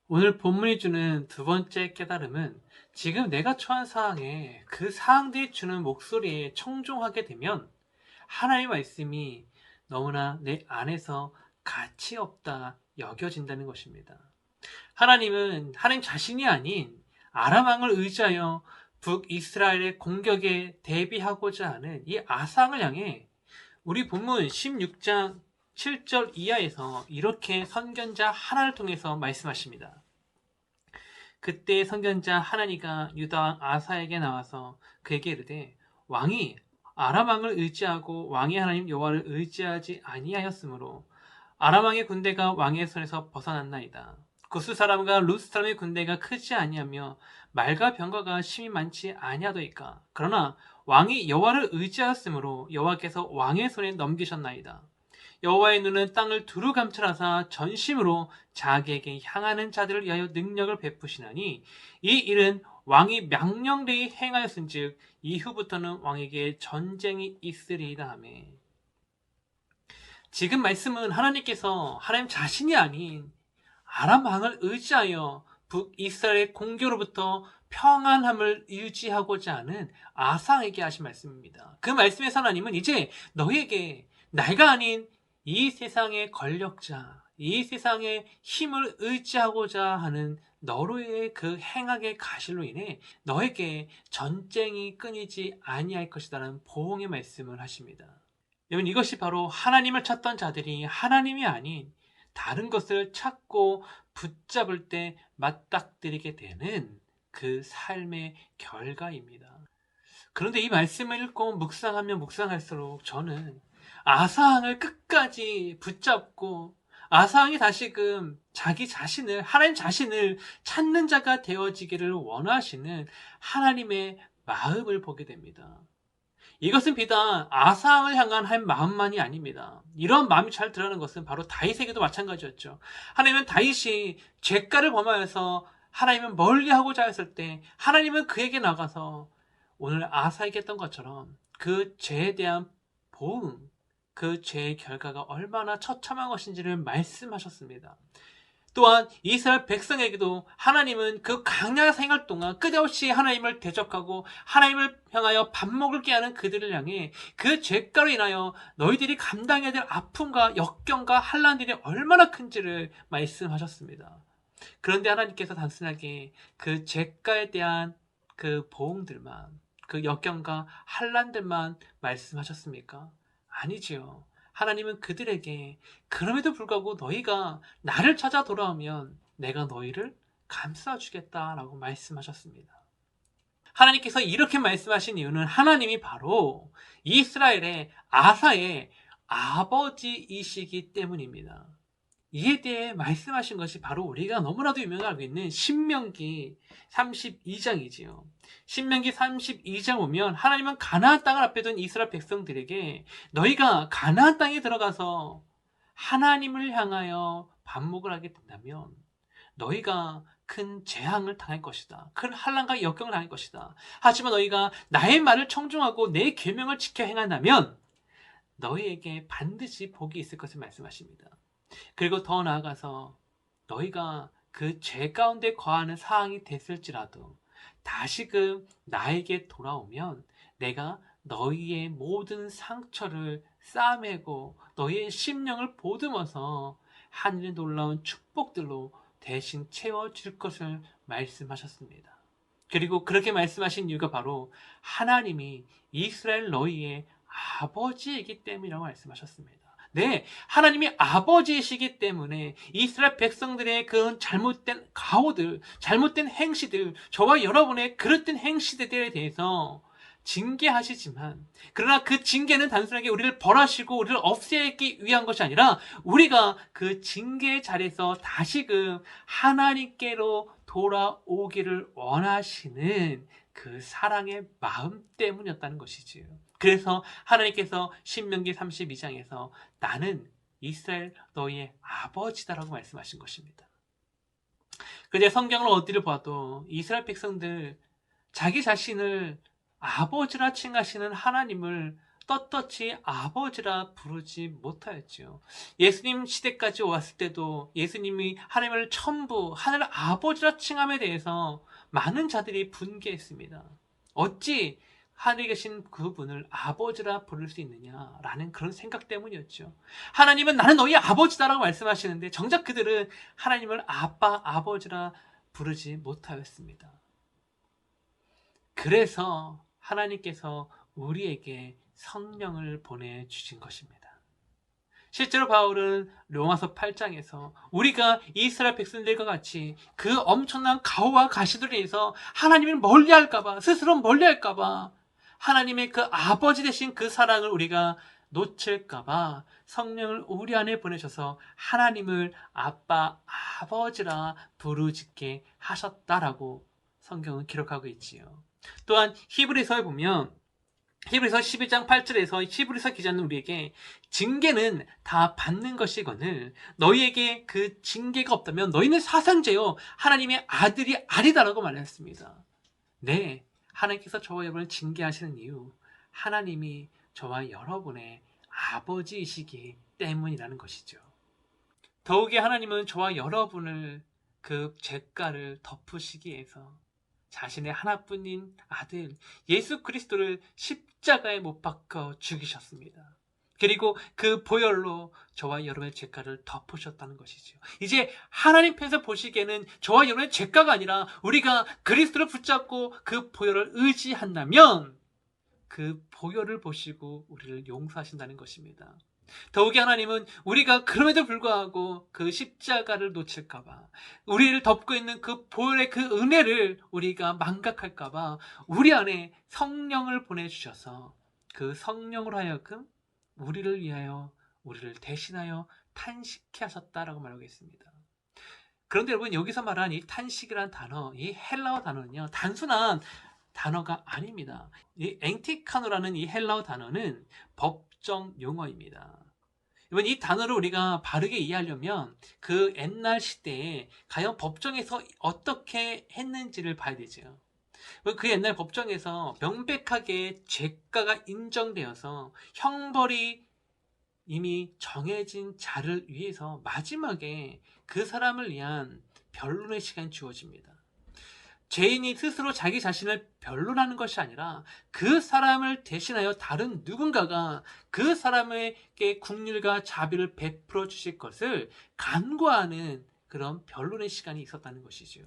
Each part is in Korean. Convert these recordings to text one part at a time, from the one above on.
오늘 본문이 주는 두 번째 깨달음은 지금 내가 처한 상황에 그 상황들이 주는 목소리에 청종하게 되면 하나님의 말씀이 너무나 내 안에서 가치 없다 여겨진다는 것입니다. 하나님은 하나님 자신이 아닌 아람 왕을 의지하여 북이스라엘의 공격에 대비하고자 하는 이 아상을 향해 우리 본문 16장 7절 이하에서 이렇게 선견자 하나를 통해서 말씀하십니다. 그때 선견자 하나니가 유다 왕 아사에게 나와서 그에게 이르되 왕이 아람 왕을 의지하고 왕의 하나님 여호와를 의지하지 아니하였으므로 아람 왕의 군대가 왕의 손에서 벗어났나이다. 구스 사람과 루스 사람의 군대가 크지 아니하며 말과 병거가 심히 많지 아니하도이까. 그러나 왕이 여호와를 의지하였으므로 여호와께서 왕의 손에 넘기셨나이다. 여호와의 눈은 땅을 두루 감찰하사 전심으로 자기에게 향하는 자들을 위하여 능력을 베푸시나니 이 일은 왕이 명령되이 행하였은즉 이후부터는 왕에게 전쟁이 있으리이다 하며. 지금 말씀은 하나님께서 하나님 자신이 아닌 아람 왕을 의지하여 북이스라엘 공교로부터 평안함을 유지하고자 하는 아상에게 하신 말씀입니다. 그 말씀에서 하나님은 이제 너에게 내가 아닌 이 세상의 권력자, 이 세상의 힘을 의지하고자 하는 너로의 그 행악의 가실로 인해 너에게 전쟁이 끊이지 아니할 것이다라는 보응의 말씀을 하십니다. 여러분, 이것이 바로 하나님을 찾던 자들이 하나님이 아닌 다른 것을 찾고 붙잡을 때 맞닥뜨리게 되는 그 삶의 결과입니다. 그런데 이 말씀을 읽고 묵상하면 묵상할수록 저는 아사항을 끝까지 붙잡고 아사항이 다시금 자기 자신을, 하나님 자신을 찾는 자가 되어지기를 원하시는 하나님의 마음을 보게 됩니다. 이것은 비단 아상을 향한 한 마음만이 아닙니다. 이런 마음이 잘 드러나는 것은 바로 다윗에게도 마찬가지였죠. 하나님은 다윗이 죄가를 범하여서 하나님을 멀리하고자 했을 때 하나님은 그에게 나가서 오늘 아사에게 했던 것처럼 그 죄에 대한 보응, 그 죄의 결과가 얼마나 처참한 것인지를 말씀하셨습니다. 또한 이스라엘 백성에게도 하나님은 그 광야 생활 동안 끝없이 하나님을 대적하고 하나님을 향하여 밥 먹을 게 하는 그들을 향해 그 죄가로 인하여 너희들이 감당해야 될 아픔과 역경과 환난들이 얼마나 큰지를 말씀하셨습니다. 그런데 하나님께서 단순하게 그 죄가에 대한 그 보응들만, 그 역경과 환난들만 말씀하셨습니까? 아니지요. 하나님은 그들에게 그럼에도 불구하고 너희가 나를 찾아 돌아오면 내가 너희를 감싸주겠다라고 말씀하셨습니다. 하나님께서 이렇게 말씀하신 이유는 하나님이 바로 이스라엘의 아사의 아버지이시기 때문입니다. 이에 대해 말씀하신 것이 바로 우리가 너무나도 유명하고 있는 신명기 32장이지요. 신명기 32장 보면 하나님은 가나안 땅을 앞에 둔 이스라엘 백성들에게 너희가 가나안 땅에 들어가서 하나님을 향하여 반목을 하게 된다면 너희가 큰 재앙을 당할 것이다. 큰 환난과 역경을 당할 것이다. 하지만 너희가 나의 말을 청중하고 내 계명을 지켜 행한다면 너희에게 반드시 복이 있을 것을 말씀하십니다. 그리고 더 나아가서 너희가 그 죄 가운데 거하는 상황이 됐을지라도 다시금 나에게 돌아오면 내가 너희의 모든 상처를 싸매고 너희의 심령을 보듬어서 하늘의 놀라운 축복들로 대신 채워줄 것을 말씀하셨습니다. 그리고 그렇게 말씀하신 이유가 바로 하나님이 이스라엘 너희의 아버지이기 때문이라고 말씀하셨습니다. 네, 하나님이 아버지이시기 때문에 이스라엘 백성들의 그런 잘못된 가오들, 잘못된 행시들, 저와 여러분의 그릇된 행시들에 대해서 징계하시지만, 그러나 그 징계는 단순하게 우리를 벌하시고 우리를 없애기 위한 것이 아니라 우리가 그 징계의 자리에서 다시금 하나님께로 돌아오기를 원하시는 그 사랑의 마음 때문이었다는 것이지요. 그래서 하나님께서 신명기 32장에서 나는 이스라엘 너희의 아버지다라고 말씀하신 것입니다. 그런데 성경을 어디를 봐도 이스라엘 백성들 자기 자신을 아버지라 칭하시는 하나님을 떳떳이 아버지라 부르지 못하였지요. 예수님 시대까지 왔을 때도 예수님이 하나님을 천부, 하늘 아버지라 칭함에 대해서 많은 자들이 분개했습니다. 어찌 하늘에 계신 그분을 아버지라 부를 수 있느냐라는 그런 생각 때문이었죠. 하나님은 나는 너희 아버지다라고 말씀하시는데 정작 그들은 하나님을 아빠, 아버지라 부르지 못하였습니다. 그래서 하나님께서 우리에게 성령을 보내주신 것입니다. 실제로 바울은 로마서 8장에서 우리가 이스라엘 백성들과 같이 그 엄청난 가호와 가시들에 의해서 하나님을 멀리할까봐, 스스로 멀리할까봐, 하나님의 그 아버지 되신 그 사랑을 우리가 놓칠까봐 성령을 우리 안에 보내셔서 하나님을 아빠, 아버지라 부르짖게 하셨다라고 성경은 기록하고 있지요. 또한 히브리서에 보면 히브리서 12장 8절에서 히브리서 기자는 우리에게 징계는 다 받는 것이거늘 너희에게 그 징계가 없다면 너희는 사상제요 하나님의 아들이 아니다라고 말했습니다. 네, 하나님께서 저와 여러분을 징계하시는 이유, 하나님이 저와 여러분의 아버지이시기 때문이라는 것이죠. 더욱이 하나님은 저와 여러분을 그 죄가를 덮으시기 위해서 자신의 하나뿐인 아들 예수 그리스도를 십자가에 못 박혀 죽이셨습니다. 그리고 그 보혈로 저와 여러분의 죄가를 덮으셨다는 것이죠. 이제 하나님 편에서 보시기에는 저와 여러분의 죄가가 아니라 우리가 그리스도를 붙잡고 그 보혈을 의지한다면 그 보혈을 보시고 우리를 용서하신다는 것입니다. 더욱이 하나님은 우리가 그럼에도 불구하고 그 십자가를 놓칠까봐, 우리를 덮고 있는 그 보혈의 그 은혜를 우리가 망각할까봐 우리 안에 성령을 보내주셔서 그 성령으로 하여금 우리를 위하여, 우리를 대신하여 탄식케 하셨다라고 말하고 있습니다. 그런데 여러분, 여기서 말한 이 탄식이라는 단어, 이 헬라어 단어는요, 단순한 단어가 아닙니다. 이 엥티카노라는 이 헬라어 단어는 법정 용어입니다. 이번 이 단어를 우리가 바르게 이해하려면 그 옛날 시대에 과연 법정에서 어떻게 했는지를 봐야 되죠. 그 옛날 법정에서 명백하게 죄가가 인정되어서 형벌이 이미 정해진 자를 위해서 마지막에 그 사람을 위한 변론의 시간이 주어집니다. 죄인이 스스로 자기 자신을 변론하는 것이 아니라 그 사람을 대신하여 다른 누군가가 그 사람에게 긍휼과 자비를 베풀어 주실 것을 간구하는 그런 변론의 시간이 있었다는 것이죠.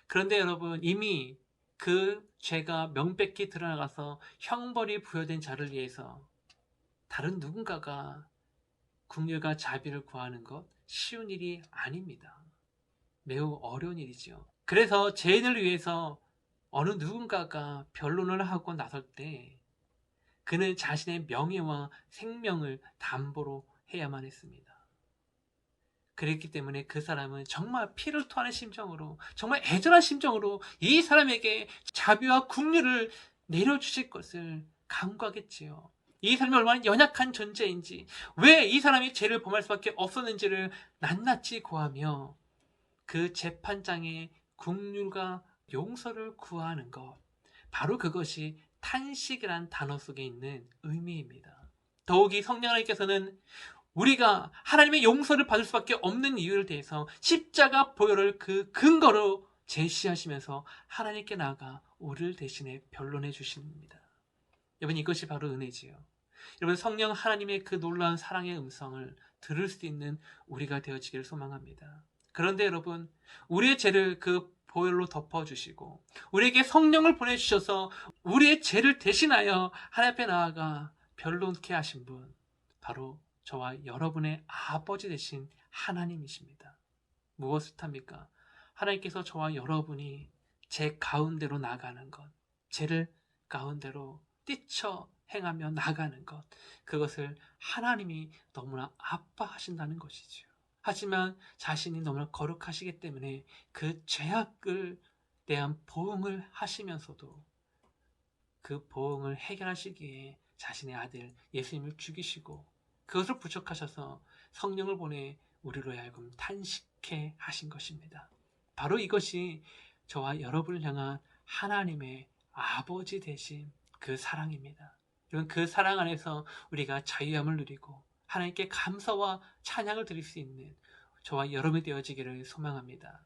그런데 여러분, 이미 그 죄가 명백히 드러나가서 형벌이 부여된 자를 위해서 다른 누군가가 긍휼과 자비를 구하는 것 쉬운 일이 아닙니다. 매우 어려운 일이죠. 그래서 죄인을 위해서 어느 누군가가 변론을 하고 나설 때 그는 자신의 명예와 생명을 담보로 해야만 했습니다. 그랬기 때문에 그 사람은 정말 피를 토하는 심정으로, 정말 애절한 심정으로 이 사람에게 자비와 긍휼을 내려주실 것을 간구하겠지요. 이 사람이 얼마나 연약한 존재인지, 왜 이 사람이 죄를 범할 수밖에 없었는지를 낱낱이 구하며 그 재판장의 긍휼과 용서를 구하는 것, 바로 그것이 탄식이란 단어 속에 있는 의미입니다. 더욱이 성령 하나님께서는 우리가 하나님의 용서를 받을 수밖에 없는 이유를 대해서 십자가 보혈을 그 근거로 제시하시면서 하나님께 나아가 우리를 대신해 변론해 주십니다. 여러분, 이것이 바로 은혜지요. 여러분, 성령 하나님의 그 놀라운 사랑의 음성을 들을 수 있는 우리가 되어지기를 소망합니다. 그런데 여러분, 우리의 죄를 그 보혈로 덮어주시고 우리에게 성령을 보내주셔서 우리의 죄를 대신하여 하나님 앞에 나아가 변론케 하신 분, 바로 저와 여러분의 아버지 되신 하나님이십니다. 무엇을 탑니까? 하나님께서 저와 여러분이 죄 가운데로 나가는 것, 죄를 가운데로 뛰쳐 행하며 나가는 것, 그것을 하나님이 너무나 아파하신다는 것이죠. 하지만 자신이 너무나 거룩하시기 때문에 그 죄악을 대한 보응을 하시면서도 그 보응을 해결하시기에 자신의 아들 예수님을 죽이시고 그것을 부족하셔서 성령을 보내 우리로 하여금 탄식해 하신 것입니다. 바로 이것이 저와 여러분을 향한 하나님의 아버지 되신 그 사랑입니다. 여러분, 그 사랑 안에서 우리가 자유함을 누리고 하나님께 감사와 찬양을 드릴 수 있는 저와 여러분이 되어지기를 소망합니다.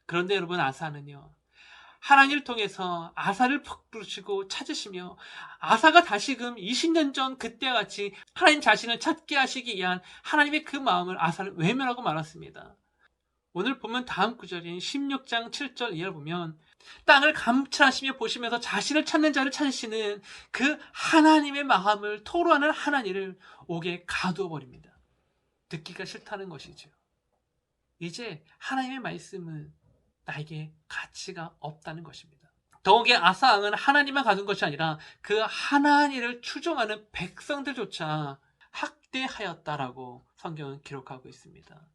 그런데 여러분, 아사는요, 하나님을 통해서 아사를 부르시고 찾으시며 아사가 다시금 20년 전 그때와 같이 하나님 자신을 찾게 하시기 위한 하나님의 그 마음을 아사를 외면하고 말았습니다. 오늘 보면 다음 구절인 16장 7절 이하를 보면 땅을 감찰하시며 보시면서 자신을 찾는 자를 찾으시는 그 하나님의 마음을 토로하는 하나님을 옥에 가두어 버립니다. 듣기가 싫다는 것이죠. 이제 하나님의 말씀은 나에게 가치가 없다는 것입니다. 더욱이 아사 왕은 하나님만 가둔 것이 아니라 그 하나님을 추종하는 백성들조차 학대하였다라고 성경은 기록하고 있습니다.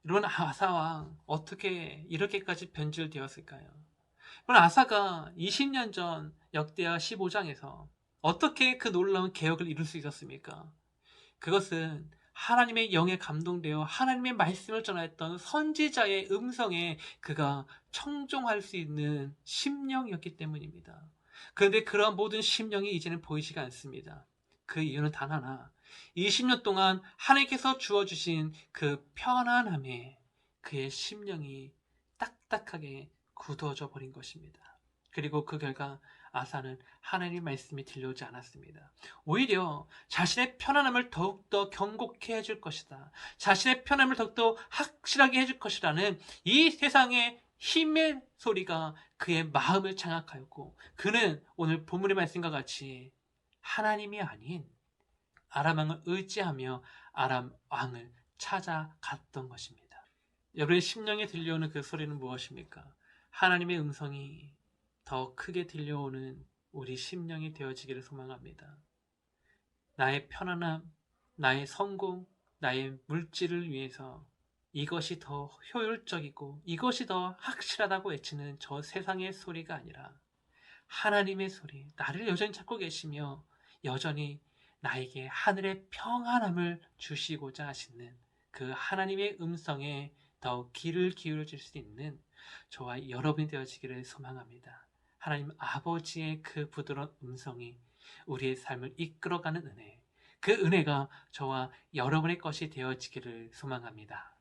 여러분, 아사 왕 어떻게 이렇게까지 변질되었을까요? 여러분, 아사가 20년 전 역대하 15장에서 어떻게 그 놀라운 개혁을 이룰 수 있었습니까? 그것은 하나님의 영에 감동되어 하나님의 말씀을 전하였던 선지자의 음성에 그가 청종할 수 있는 심령이었기 때문입니다. 그런데 그러한 모든 심령이 이제는 보이지가 않습니다. 그 이유는 단 하나, 20년 동안 하나님께서 주어주신 그 편안함에 그의 심령이 딱딱하게 굳어져 버린 것입니다. 그리고 그 결과 아사는 하나님의 말씀이 들려오지 않았습니다. 오히려 자신의 편안함을 더욱더 경고케 해줄 것이다. 자신의 편안함을 더욱더 확실하게 해줄 것이라는 이 세상의 힘의 소리가 그의 마음을 장악하였고, 그는 오늘 본문의 말씀과 같이 하나님이 아닌 아람 왕을 의지하며 아람 왕을 찾아갔던 것입니다. 여러분의 심령에 들려오는 그 소리는 무엇입니까? 하나님의 음성이 더 크게 들려오는 우리 심령이 되어지기를 소망합니다. 나의 편안함, 나의 성공, 나의 물질을 위해서 이것이 더 효율적이고 이것이 더 확실하다고 외치는 저 세상의 소리가 아니라 하나님의 소리, 나를 여전히 찾고 계시며 여전히 나에게 하늘의 평안함을 주시고자 하시는 그 하나님의 음성에 더 귀를 기울여 줄 수 있는 저와 여러분이 되어지기를 소망합니다. 하나님 아버지의 그 부드러운 음성이 우리의 삶을 이끌어가는 은혜, 그 은혜가 저와 여러분의 것이 되어지기를 소망합니다.